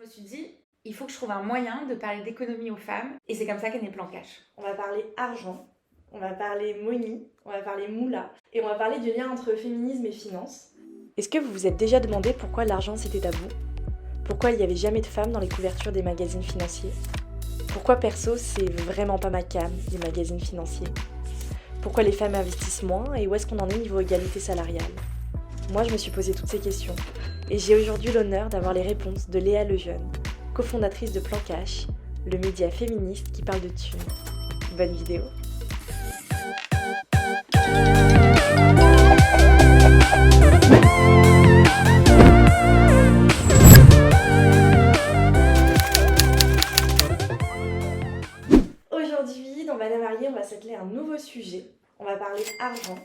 me suis dit, il faut que je trouve un moyen de parler d'économie aux femmes. Et c'est comme ça qu'est né Plan Cash. On va parler argent, on va parler money, on va parler moula, et on va parler du lien entre féminisme et finance. Est-ce que vous vous êtes déjà demandé pourquoi l'argent c'était tabou ? Pourquoi il n'y avait jamais de femmes dans les couvertures des magazines financiers ? Pourquoi perso c'est vraiment pas ma came, les magazines financiers ? Pourquoi les femmes investissent moins et où est-ce qu'on en est niveau égalité salariale ? Moi je me suis posé toutes ces questions, et j'ai aujourd'hui l'honneur d'avoir les réponses de Léa Lejeune, cofondatrice de Plan Cash, le média féministe qui parle de thunes. Bonne vidéo. Aujourd'hui, dans Madame Mariée, on va s'atteler à un nouveau sujet. On va parler argent,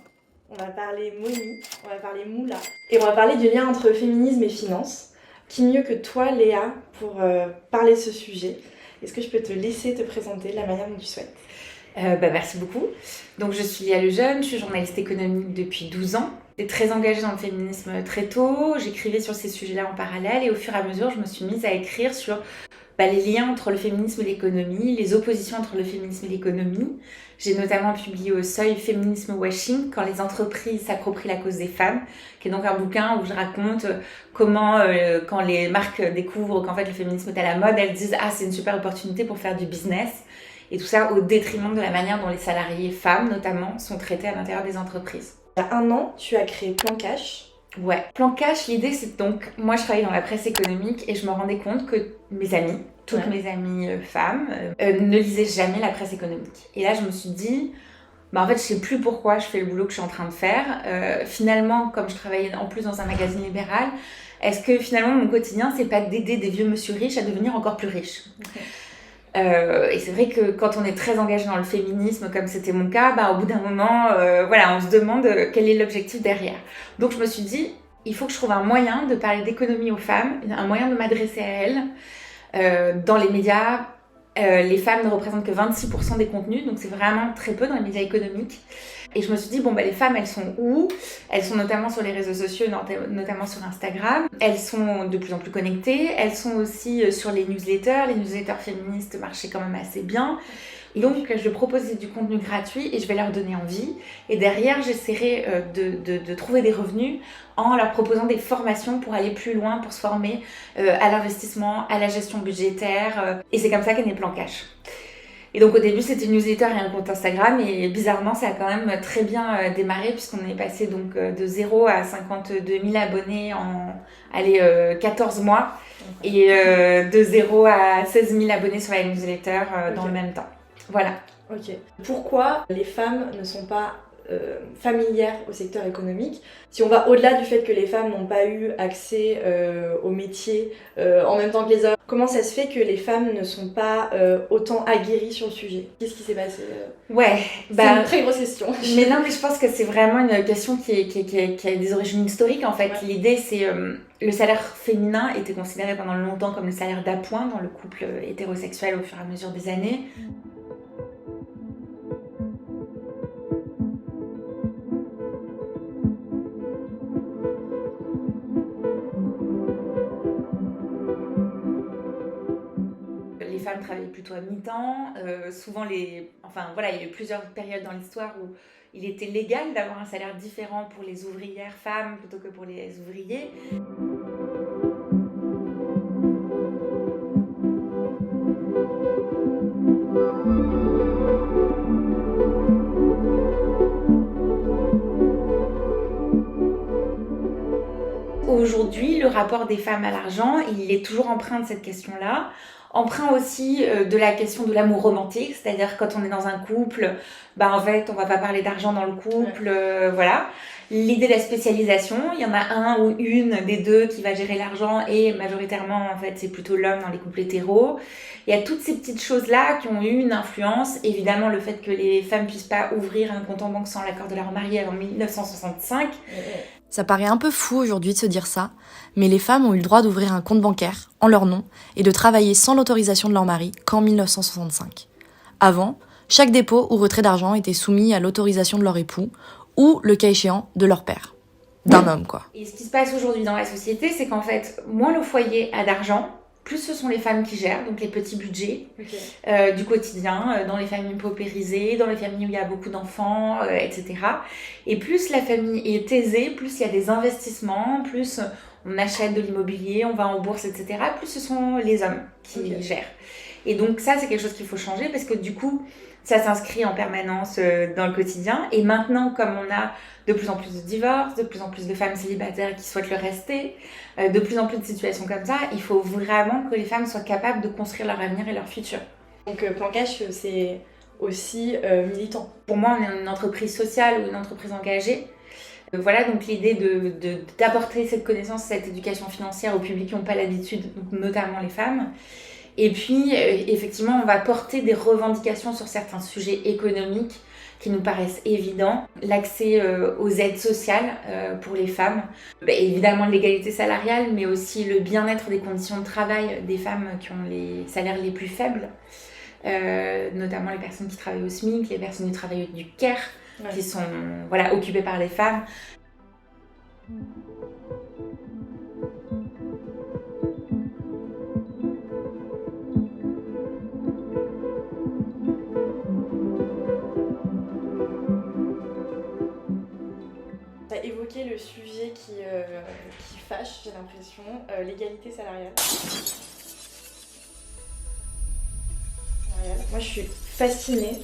on va parler money, on va parler moula, et on va parler du lien entre féminisme et finance. Qui mieux que toi, Léa, pour parler de ce sujet ? Est-ce que je peux te laisser te présenter de la manière dont tu souhaites ? Merci beaucoup. Donc je suis Léa Lejeune, je suis journaliste économique depuis 12 ans. J'étais très engagée dans le féminisme très tôt, j'écrivais sur ces sujets-là en parallèle et au fur et à mesure je me suis mise à écrire sur les liens entre le féminisme et l'économie, les oppositions entre le féminisme et l'économie. J'ai notamment publié au Seuil Féminisme Washing, quand les entreprises s'approprient la cause des femmes, qui est donc un bouquin où je raconte comment, quand les marques découvrent qu'en fait le féminisme est à la mode, elles disent « Ah, c'est une super opportunité pour faire du business ». Et tout ça au détriment de la manière dont les salariés femmes, notamment, sont traités à l'intérieur des entreprises. Il y a 1 an, tu as créé Plan Cash. Ouais, Plan Cash, l'idée c'est donc, moi je travaillais dans la presse économique et je me rendais compte que mes amies, toutes mes amies femmes, ne lisaient jamais la presse économique. Et là je me suis dit, en fait je sais plus pourquoi je fais le boulot que je suis en train de faire. Finalement, comme je travaillais en plus dans un magazine libéral, est-ce que finalement mon quotidien c'est pas d'aider des vieux monsieur riches à devenir encore plus riches ? Et c'est vrai que quand on est très engagé dans le féminisme, comme c'était mon cas, au bout d'un moment, on se demande quel est l'objectif derrière. Donc je me suis dit, il faut que je trouve un moyen de parler d'économie aux femmes, un moyen de m'adresser à elles. Dans les médias, les femmes ne représentent que 26% des contenus, donc c'est vraiment très peu dans les médias économiques. Et je me suis dit, les femmes, elles sont où ? Elles sont notamment sur les réseaux sociaux, notamment sur Instagram. Elles sont de plus en plus connectées. Elles sont aussi sur les newsletters. Les newsletters féministes marchaient quand même assez bien. Et donc, je vais proposer du contenu gratuit et je vais leur donner envie. Et derrière, j'essaierai de trouver des revenus en leur proposant des formations pour aller plus loin, pour se former à l'investissement, à la gestion budgétaire. Et c'est comme ça qu'est né Plan Cash. Et donc au début c'était une newsletter et un compte Instagram et bizarrement ça a quand même très bien démarré puisqu'on est passé donc de 0 à 52 000 abonnés en 14 mois et de 0 à 16 000 abonnés sur la newsletter dans le même temps. Voilà. Ok. Pourquoi les femmes ne sont pas familières au secteur économique ? Si on va au-delà du fait que les femmes n'ont pas eu accès au métier en même temps que les hommes, comment ça se fait que les femmes ne sont pas autant aguerries sur le sujet ? Qu'est-ce qui s'est passé ? C'est une très grosse question. Mais non, mais je pense que c'est vraiment une question qui a des origines historiques en fait. Ouais. L'idée c'est le salaire féminin était considéré pendant longtemps comme le salaire d'appoint dans le couple hétérosexuel au fur et à mesure des années. Les femmes travaillaient plutôt à mi-temps. Souvent, il y a eu plusieurs périodes dans l'histoire où il était légal d'avoir un salaire différent pour les ouvrières femmes plutôt que pour les ouvriers. Aujourd'hui, le rapport des femmes à l'argent, il est toujours empreint de cette question-là. Emprunt aussi de la question de l'amour romantique, c'est-à-dire quand on est dans un couple, en fait, on va pas parler d'argent dans le couple, voilà. L'idée de la spécialisation, il y en a un ou une des deux qui va gérer l'argent et majoritairement, en fait, c'est plutôt l'homme dans les couples hétéros. Il y a toutes ces petites choses-là qui ont eu une influence. Évidemment, le fait que les femmes puissent pas ouvrir un compte en banque sans l'accord de leur mari avant 1965. Ça paraît un peu fou aujourd'hui de se dire ça, mais les femmes ont eu le droit d'ouvrir un compte bancaire en leur nom et de travailler sans l'autorisation de leur mari qu'en 1965. Avant, chaque dépôt ou retrait d'argent était soumis à l'autorisation de leur époux ou, le cas échéant, de leur père. D'un homme, quoi. Et ce qui se passe aujourd'hui dans la société, c'est qu'en fait, moins le foyer a d'argent, plus ce sont les femmes qui gèrent, donc les petits budgets du quotidien, dans les familles paupérisées, dans les familles où il y a beaucoup d'enfants, etc. Et plus la famille est aisée, plus il y a des investissements, plus on achète de l'immobilier, on va en bourse, etc. Plus ce sont les hommes qui gèrent. Et donc ça, c'est quelque chose qu'il faut changer parce que du coup, ça s'inscrit en permanence dans le quotidien. Et maintenant, comme on a de plus en plus de divorces, de plus en plus de femmes célibataires qui souhaitent le rester, de plus en plus de situations comme ça, il faut vraiment que les femmes soient capables de construire leur avenir et leur futur. Donc Plan Cash, c'est aussi militant. Pour moi, on est une entreprise sociale ou une entreprise engagée. Voilà, donc l'idée d'apporter cette connaissance, cette éducation financière au public qui n'ont pas l'habitude, donc notamment les femmes. Et puis, effectivement, on va porter des revendications sur certains sujets économiques qui nous paraissent évidents. L'accès aux aides sociales pour les femmes, évidemment l'égalité salariale, mais aussi le bien-être des conditions de travail des femmes qui ont les salaires les plus faibles, notamment les personnes qui travaillent au SMIC, les personnes qui travaillent du CARE, qui sont occupées par les femmes. Tu as évoqué le sujet qui fâche, j'ai l'impression, l'égalité salariale. Moi, je suis fascinée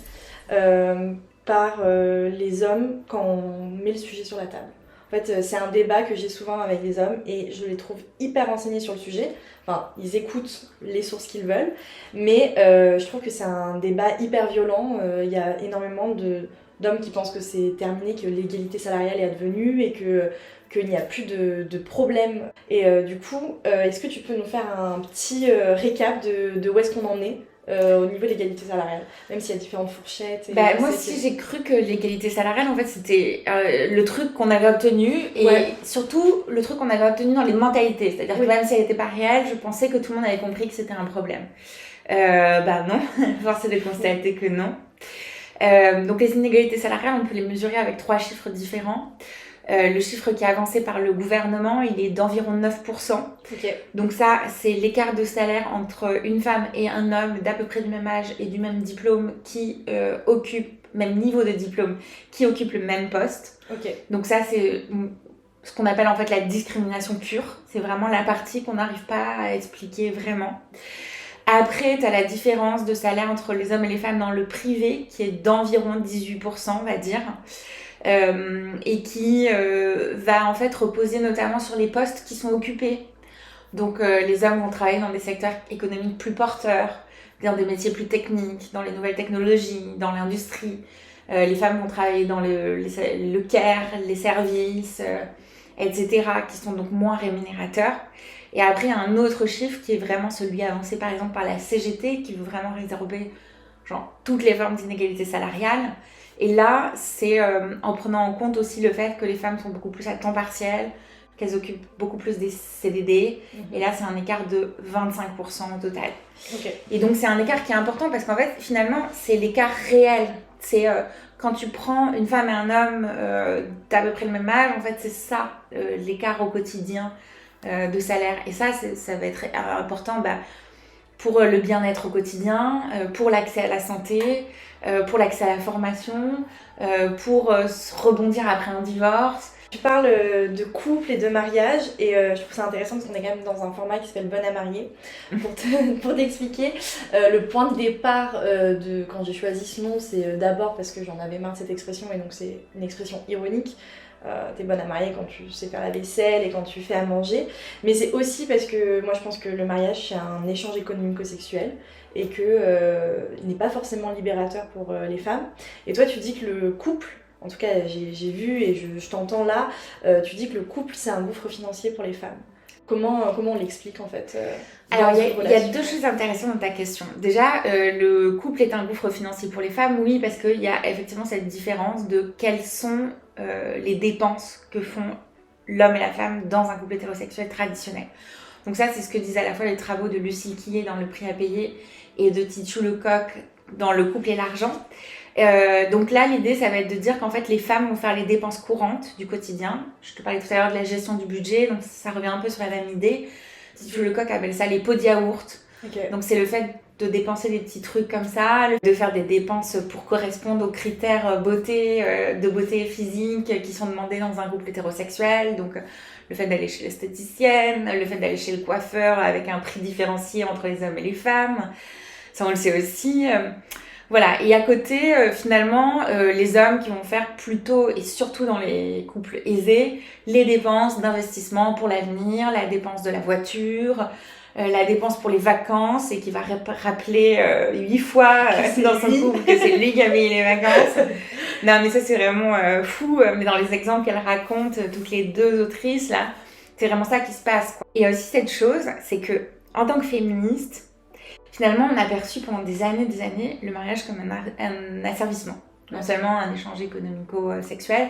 par les hommes quand on met le sujet sur la table. En fait, c'est un débat que j'ai souvent avec les hommes et je les trouve hyper renseignés sur le sujet. Enfin, ils écoutent les sources qu'ils veulent, mais je trouve que c'est un débat hyper violent. Il y a énormément d'hommes qui pensent que c'est terminé, que l'égalité salariale est advenue et qu'il n'y a plus de problème. Et du coup, est-ce que tu peux nous faire un petit récap de où est-ce qu'on en est au niveau de l'égalité salariale, même s'il y a différentes fourchettes. Moi aussi, j'ai cru que l'égalité salariale, en fait, c'était le truc qu'on avait obtenu et surtout le truc qu'on avait obtenu dans les mentalités. C'est-à-dire que même si elle n'était pas réelle, je pensais que tout le monde avait compris que c'était un problème. Non, force est de constater que non. Donc les inégalités salariales, on peut les mesurer avec 3 chiffres différents. Le chiffre qui est avancé par le gouvernement, il est d'environ 9%. Donc ça, c'est l'écart de salaire entre une femme et un homme d'à peu près du même âge et du même diplôme qui occupe, même niveau de diplôme, qui occupe le même poste. Donc ça, c'est ce qu'on appelle en fait la discrimination pure. C'est vraiment la partie qu'on n'arrive pas à expliquer vraiment. Après, tu as la différence de salaire entre les hommes et les femmes dans le privé, qui est d'environ 18%, on va dire. Et qui va en fait reposer notamment sur les postes qui sont occupés. Donc les hommes vont travailler dans des secteurs économiques plus porteurs, dans des métiers plus techniques, dans les nouvelles technologies, dans l'industrie. Les femmes vont travailler dans le care, les services, etc., qui sont donc moins rémunérateurs. Et après, il y a un autre chiffre qui est vraiment celui avancé par exemple par la CGT, qui veut vraiment résorber toutes les formes d'inégalité salariale. Et là, c'est en prenant en compte aussi le fait que les femmes sont beaucoup plus à temps partiel, qu'elles occupent beaucoup plus des CDD. Et là, c'est un écart de 25% au total. Et donc, c'est un écart qui est important parce qu'en fait, finalement, c'est l'écart réel. C'est quand tu prends une femme et un homme d'à peu près le même âge, en fait, c'est ça, l'écart au quotidien de salaire. Et ça va être important pour le bien-être au quotidien, pour l'accès à la santé, pour l'accès à la formation, pour rebondir après un divorce. Tu parles de couple et de mariage et je trouve ça intéressant parce qu'on est quand même dans un format qui s'appelle Bonne à marier. Pour t'expliquer, le point de départ de quand j'ai choisi ce nom, c'est d'abord parce que j'en avais marre de cette expression et donc c'est une expression ironique. T'es bonne à marier quand tu sais faire la vaisselle et quand tu fais à manger, mais c'est aussi parce que moi je pense que le mariage c'est un échange économico-sexuel et que il n'est pas forcément libérateur pour les femmes. Et toi tu dis que le couple, en tout cas j'ai vu et je t'entends là, tu dis que le couple c'est un gouffre financier pour les femmes. Comment on l'explique en fait Alors il y a 2 choses intéressantes dans ta question. Déjà, le couple est un gouffre financier pour les femmes, oui, parce qu'il y a effectivement cette différence de quelles sont les dépenses que font l'homme et la femme dans un couple hétérosexuel traditionnel. Donc ça, c'est ce que disent à la fois les travaux de Lucille Quillet dans Le prix à payer et de Tichou Lecoq dans Le couple et l'argent. Donc là, l'idée, ça va être de dire qu'en fait, les femmes vont faire les dépenses courantes du quotidien. Je te parlais tout à l'heure de la gestion du budget, donc ça revient un peu sur la même idée. Titi Lecoq appelle ça les pots de yaourt. Okay. Donc c'est le fait de dépenser des petits trucs comme ça, de faire des dépenses pour correspondre aux critères de beauté physique qui sont demandés dans un couple hétérosexuel. Donc le fait d'aller chez l'esthéticienne, le fait d'aller chez le coiffeur avec un prix différencié entre les hommes et les femmes. Ça, on le sait aussi. Voilà. Et à côté, finalement, les hommes qui vont faire plutôt, et surtout dans les couples aisés, les dépenses d'investissement pour l'avenir, la dépense de la voiture, la dépense pour les vacances, et qui va rappeler 8 fois dans son couple que c'est lui qui a payé les vacances. Non, mais ça, c'est vraiment fou. Mais dans les exemples qu'elles racontent, toutes les deux autrices, là, c'est vraiment ça qui se passe, quoi. Et il y a aussi cette chose, c'est que en tant que féministe, finalement, on a perçu pendant des années le mariage comme un asservissement. Non seulement un échange économico-sexuel,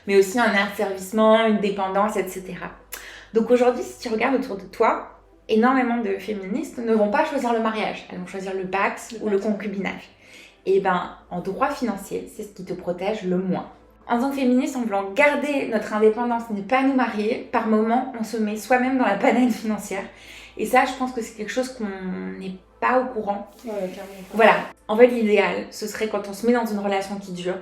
mais aussi un asservissement, une dépendance, etc. Donc aujourd'hui, si tu regardes autour de toi, énormément de féministes ne vont pas choisir le mariage. Elles vont choisir le pacte ou le concubinage. Et ben, en droit financier, c'est ce qui te protège le moins. En tant que féministe, en voulant garder notre indépendance, ne pas nous marier, par moment, on se met soi-même dans la panade financière. Et ça, je pense que c'est quelque chose qu'on n'est pas au courant. Ouais, clairement. Voilà. En fait, l'idéal, ce serait quand on se met dans une relation qui dure,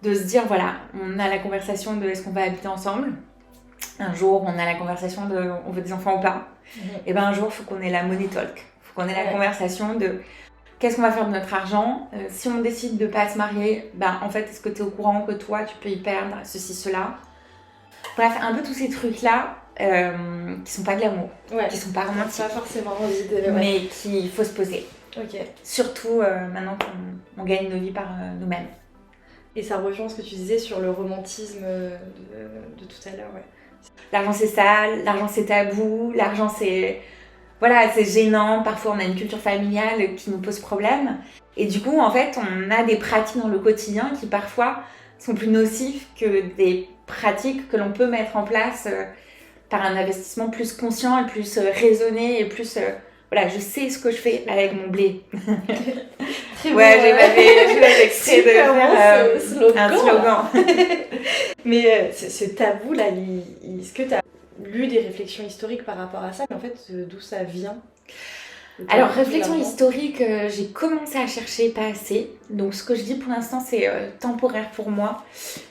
de se dire, voilà, on a la conversation de est-ce qu'on va habiter ensemble. Un jour, on a la conversation de on veut des enfants ou pas. Et ben un jour, il faut qu'on ait la money talk. Il faut qu'on ait la conversation de qu'est-ce qu'on va faire de notre argent. Si on décide de pas se marier, ben en fait, est-ce que tu es au courant que toi, tu peux y perdre ceci, cela. Bref, un peu tous ces trucs-là qui sont pas glamour, qui sont pas romantiques. Pas forcément envie de... Mais qu'il faut se poser. Ok. Surtout maintenant qu'on gagne nos vies par nous-mêmes. Et ça rejoint ce que tu disais sur le romantisme de tout à l'heure, ouais. L'argent c'est sale, l'argent c'est tabou, l'argent c'est gênant, parfois on a une culture familiale qui nous pose problème. Et du coup, en fait, on a des pratiques dans le quotidien qui parfois sont plus nocives que des pratiques que l'on peut mettre en place par un investissement plus conscient et plus raisonné et plus... je sais ce que je fais avec mon blé. Très bon, j'ai fait exprès de faire un slogan. Mais ce tabou-là, est-ce que tu as lu des réflexions historiques par rapport à ça? Mais en fait, d'où ça vient? Alors, réflexion historique, j'ai commencé à chercher pas assez. Donc, ce que je dis pour l'instant, c'est temporaire pour moi.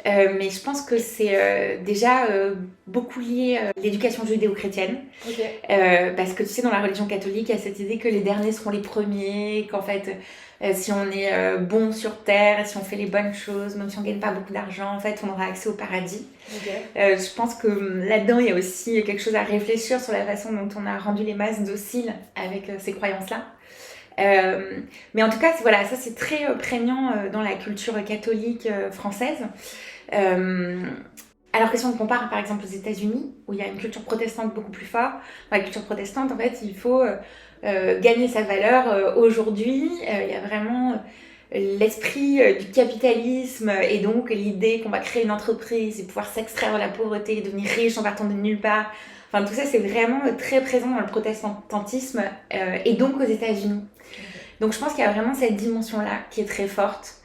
Mais je pense que c'est déjà beaucoup lié à l'éducation judéo-chrétienne. Okay. Parce que tu sais, dans la religion catholique, il y a cette idée que les derniers seront les premiers, qu'en fait, si on est bon sur terre, si on fait les bonnes choses, même si on gagne pas beaucoup d'argent, en fait, on aura accès au paradis. Okay. Je pense que là-dedans, il y a aussi quelque chose à réfléchir sur la façon dont on a rendu les masses dociles avec ces croyances-là. Mais en tout cas, ça c'est très prégnant dans la culture catholique française. Alors que si on compare par exemple aux États-Unis, où il y a une culture protestante beaucoup plus forte, dans la culture protestante, en fait, il faut gagner sa valeur aujourd'hui. Il y a vraiment l'esprit du capitalisme et donc l'idée qu'on va créer une entreprise et pouvoir s'extraire de la pauvreté, devenir riche en partant de nulle part. Enfin, tout ça, c'est vraiment très présent dans le protestantisme et donc aux États-Unis. Donc, je pense qu'il y a vraiment cette dimension-là qui est très forte.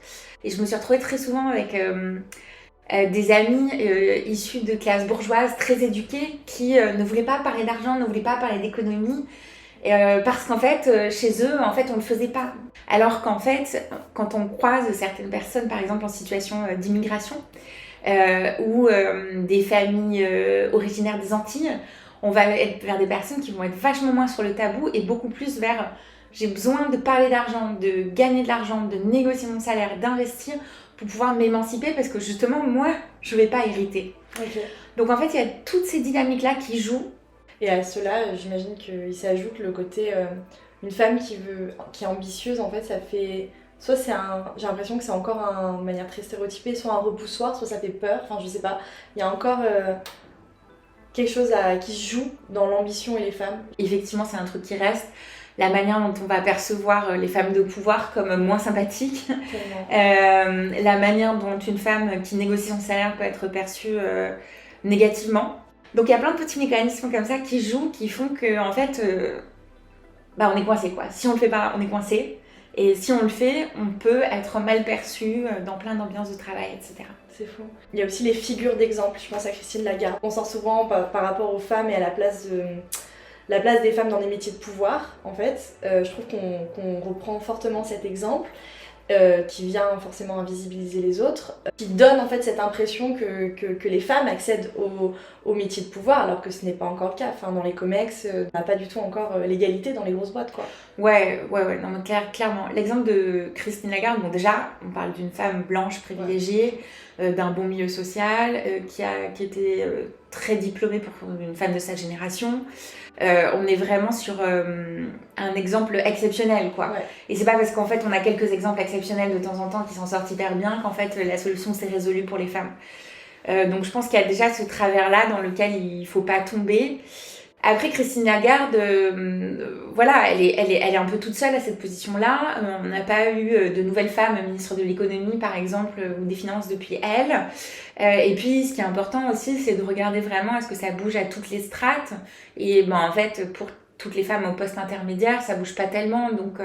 Et je me suis retrouvée très souvent avec des amis issus de classes bourgeoises très éduquées qui ne voulaient pas parler d'argent, ne voulaient pas parler d'économie. Parce qu'en fait, chez eux, en fait, on ne le faisait pas. Alors qu'en fait, quand on croise certaines personnes, par exemple en situation d'immigration, ou des familles originaires des Antilles, on va être vers des personnes qui vont être vachement moins sur le tabou et beaucoup plus vers j'ai besoin de parler d'argent, de gagner de l'argent, de négocier mon salaire, d'investir pour pouvoir m'émanciper parce que justement, moi, je ne vais pas hériter. Okay. Donc en fait, il y a toutes ces dynamiques-là qui jouent. Et à cela, j'imagine qu'il s'ajoute le côté une femme qui est ambitieuse, en fait, ça fait... Soit j'ai l'impression que c'est encore une manière très stéréotypée, soit un repoussoir, soit ça fait peur, enfin je sais pas. Il y a encore quelque chose qui se joue dans l'ambition et les femmes. Effectivement, c'est un truc qui reste. La manière dont on va percevoir les femmes de pouvoir comme moins sympathiques. La manière dont une femme qui négocie son salaire peut être perçue négativement. Donc il y a plein de petits mécanismes comme ça qui jouent, qui font que en fait, on est coincé quoi. Si on le fait pas, on est coincé. Et si on le fait, on peut être mal perçu dans plein d'ambiances de travail, etc. C'est fou. Il y a aussi les figures d'exemple. Je pense à Christine Lagarde. On sort souvent par rapport aux femmes et à la place la place des femmes dans des métiers de pouvoir, en fait. Je trouve qu'on reprend fortement cet exemple. Qui vient forcément invisibiliser les autres, qui donne en fait cette impression que les femmes accèdent aux métiers de pouvoir, alors que ce n'est pas encore le cas. Enfin, dans les comex, on n'a pas du tout encore l'égalité dans les grosses boîtes, quoi. Ouais, non, mais clairement. L'exemple de Christine Lagarde, bon déjà, on parle d'une femme blanche privilégiée, d'un bon milieu social, qui était très diplômée pour une femme de sa génération. On est vraiment sur un exemple exceptionnel, quoi. Ouais. Et c'est pas parce qu'en fait on a quelques exemples exceptionnels de temps en temps qui s'en sortent hyper bien qu'en fait la solution s'est résolue pour les femmes. Donc je pense qu'il y a déjà ce travers-là dans lequel il faut pas tomber. Après, Christine Lagarde, voilà, elle est un peu toute seule à cette position-là. On n'a pas eu de nouvelles femmes ministres de l'économie, par exemple, ou des finances depuis elle. Et puis, ce qui est important aussi, c'est de regarder vraiment est-ce que ça bouge à toutes les strates. Et ben, en fait, pour toutes les femmes au poste intermédiaire, ça bouge pas tellement. Donc,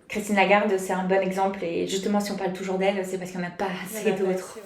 Christine Lagarde, c'est un bon exemple. Et justement, si on parle toujours d'elle, c'est parce qu'il n'y en a pas assez d'autres.